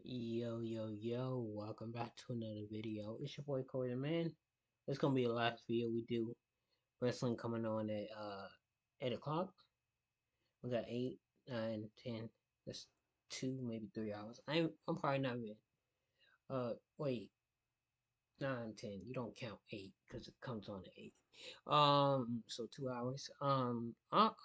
Yo, welcome back to another video. It's your boy Corey the Man. It's gonna be the last video we do. Wrestling coming on at 8 o'clock. We got 8, 9, 10. That's 2, maybe 3 hours. I'm probably not even wait, 9, 10. You don't count 8 because it comes on at 8. So 2 hours. I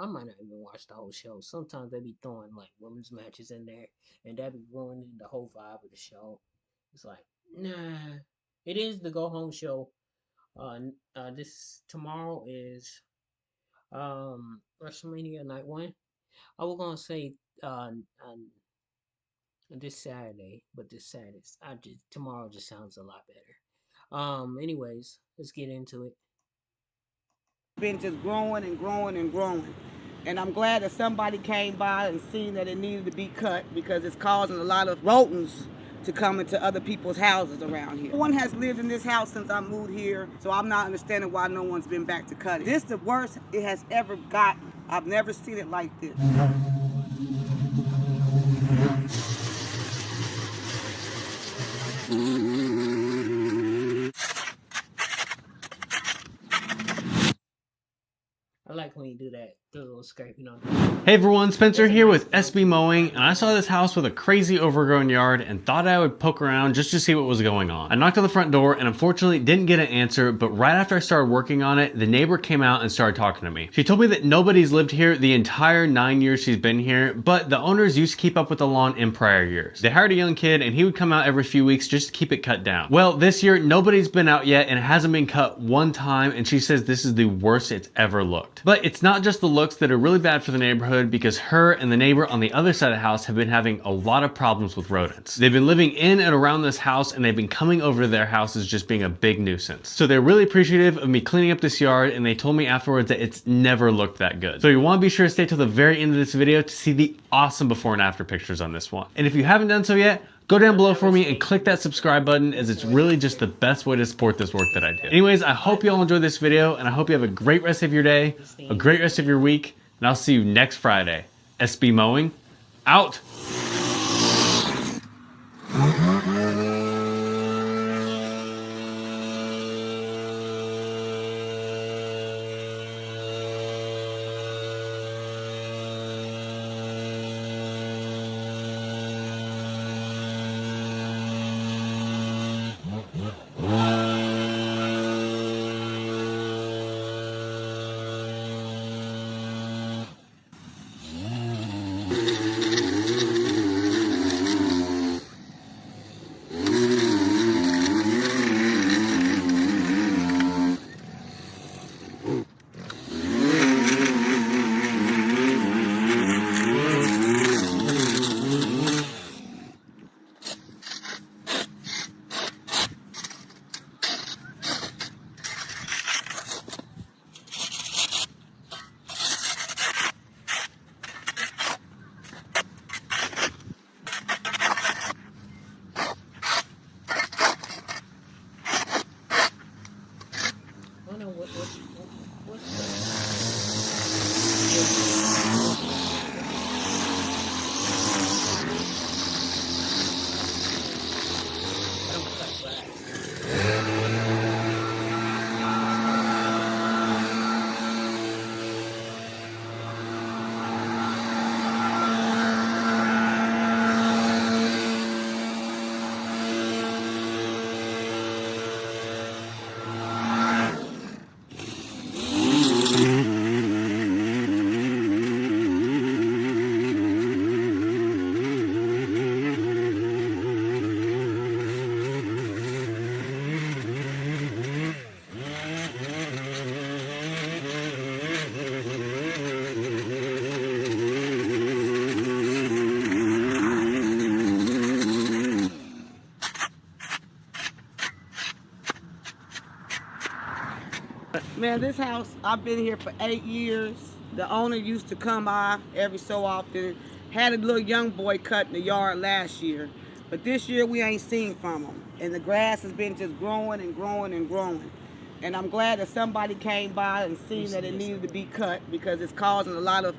might not even watch the whole show. Sometimes they be throwing like women's matches in there, and that be ruining the whole vibe of the show. It's like, nah. It is the go home show. This tomorrow is WrestleMania Night 1. I was gonna say this Saturday, but this Saturday, tomorrow just sounds a lot better. Anyways, let's get into it. Been just growing and growing and growing. And I'm glad that somebody came by and seen that it needed to be cut because it's causing a lot of rodents to come into other people's houses around here. No one has lived in this house since I moved here, so I'm not understanding why no one's been back to cut it. This is the worst it has ever gotten. I've never seen it like this. I like when you do that, the little scraping on. Hey everyone, Spencer here with SB Mowing, and I saw this house with a crazy overgrown yard and thought I would poke around just to see what was going on. I knocked on the front door and unfortunately didn't get an answer, but right after I started working on it, the neighbor came out and started talking to me. She told me that nobody's lived here the entire 9 years she's been here, but the owners used to keep up with the lawn in prior years. They hired a young kid and he would come out every few weeks just to keep it cut down. Well, this year nobody's been out yet and it hasn't been cut one time, and she says this is the worst it's ever looked. But it's not just the looks that are really bad for the neighborhood, because her and the neighbor on the other side of the house have been having a lot of problems with rodents. They've been living in and around this house and they've been coming over to their houses just being a big nuisance. So they're really appreciative of me cleaning up this yard, and they told me afterwards that it's never looked that good. So you want to be sure to stay till the very end of this video to see the awesome before and after pictures on this one. And if you haven't done so yet, go down below for me and click that subscribe button, as it's really just the best way to support this work that I do. Anyways, I hope you all enjoyed this video, and I hope you have a great rest of your day, a great rest of your week, and I'll see you next Friday. SB Mowing, out! I don't know what's I don't cut grass. Man, this house, I've been here for 8 years. The owner used to come by every so often. Had a little young boy cut in the yard last year. But this year we ain't seen from him. And the grass has been just growing and growing and growing. And I'm glad that somebody came by and seen that it needed to be cut because it's causing a lot of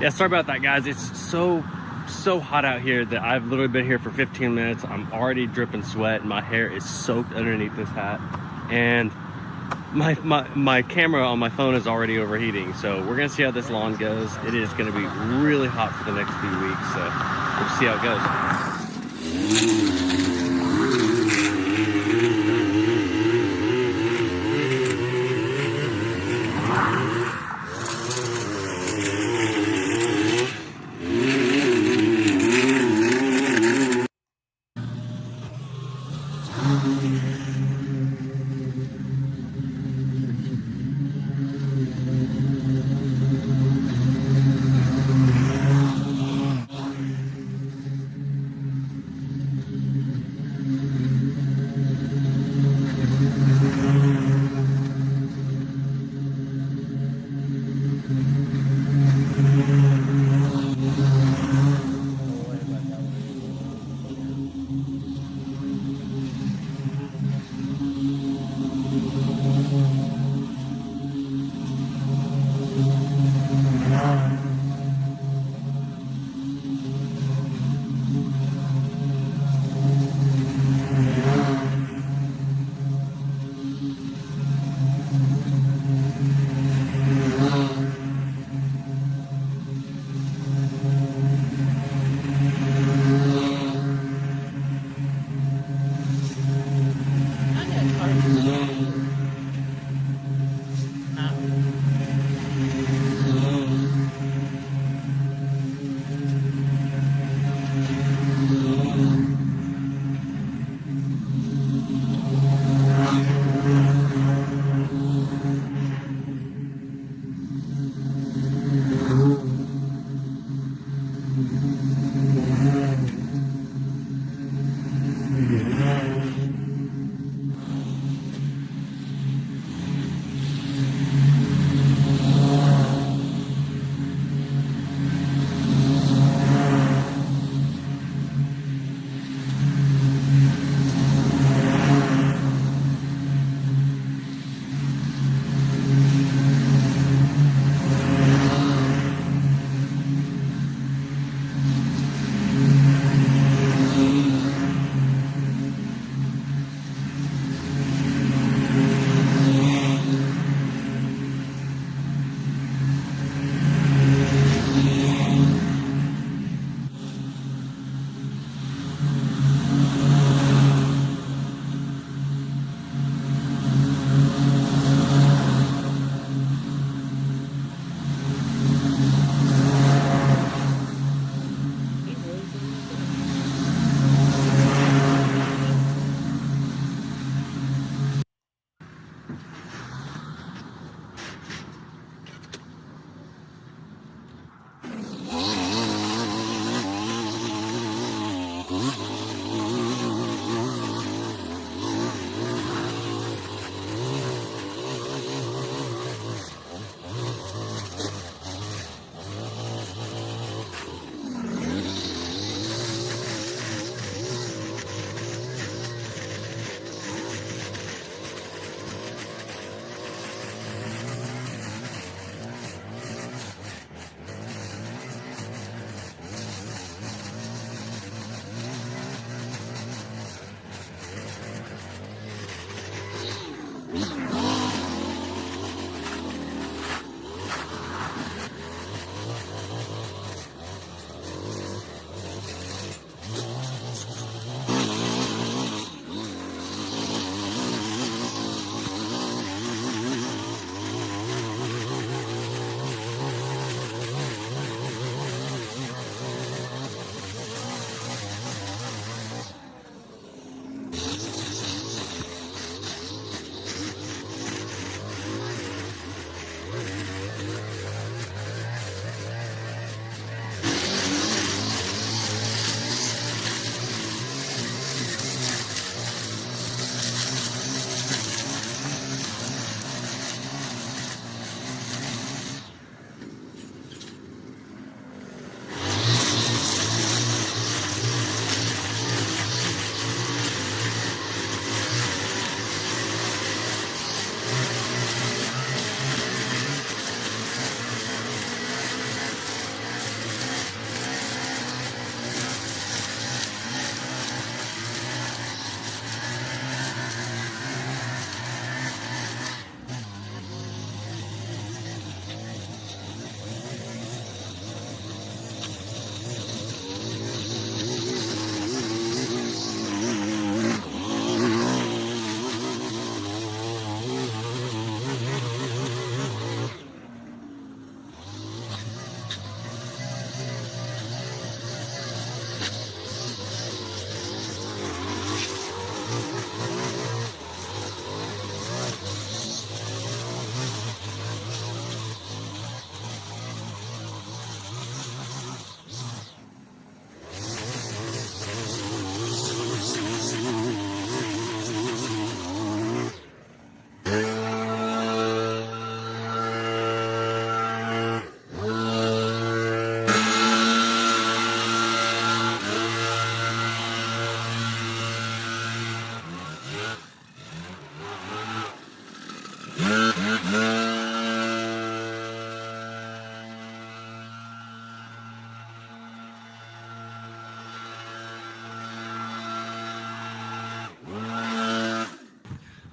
Yeah, sorry about that, guys. It's so hot out here that I've literally been here for 15 minutes. I'm already dripping sweat and my hair is soaked underneath this hat. And my camera on my phone is already overheating. So we're gonna see how this lawn goes. It is gonna be really hot for the next few weeks. So we'll see how it goes.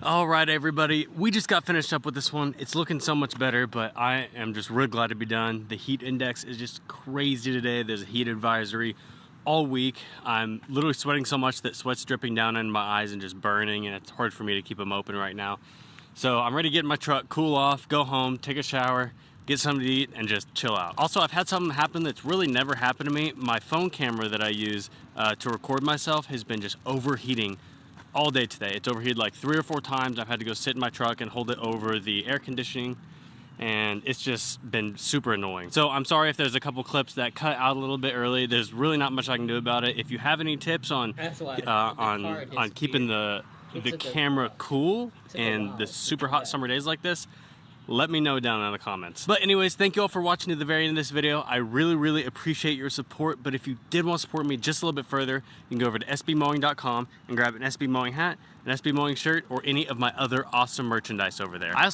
All right, everybody, we just got finished up with this one. It's looking so much better, but I am just really glad to be done. The heat index is just crazy today. There's a heat advisory all week. I'm literally sweating so much that sweat's dripping down in my eyes and just burning, and it's hard for me to keep them open right now. So I'm ready to get in my truck, cool off, go home, take a shower, get something to eat, and just chill out. Also, I've had something happen that's really never happened to me. My phone camera that I use to record myself has been just overheating all day today. It's overheated like 3 or 4 times. I've had to go sit in my truck and hold it over the air conditioning, and it's just been super annoying. So I'm sorry if there's a couple clips that cut out a little bit early. There's really not much I can do about it. If you have any tips on keeping the camera cool in the super hot summer days like this, let me know down in the comments. But anyways, thank you all for watching to the very end of this video. I really appreciate your support. But if you did want to support me just a little bit further, you can go over to sbmowing.com and grab an SB Mowing hat, an SB Mowing shirt, or any of my other awesome merchandise over there. I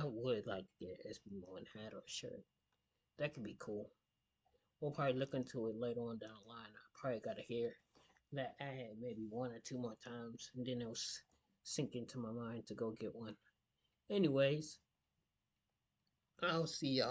would like to get an SB Mowing hat or shirt. That could be cool. We'll probably look into it later on down the line. I probably got to hear that ad maybe 1 or 2 more times, and then it'll sink into my mind to go get one. Anyways, I'll see y'all.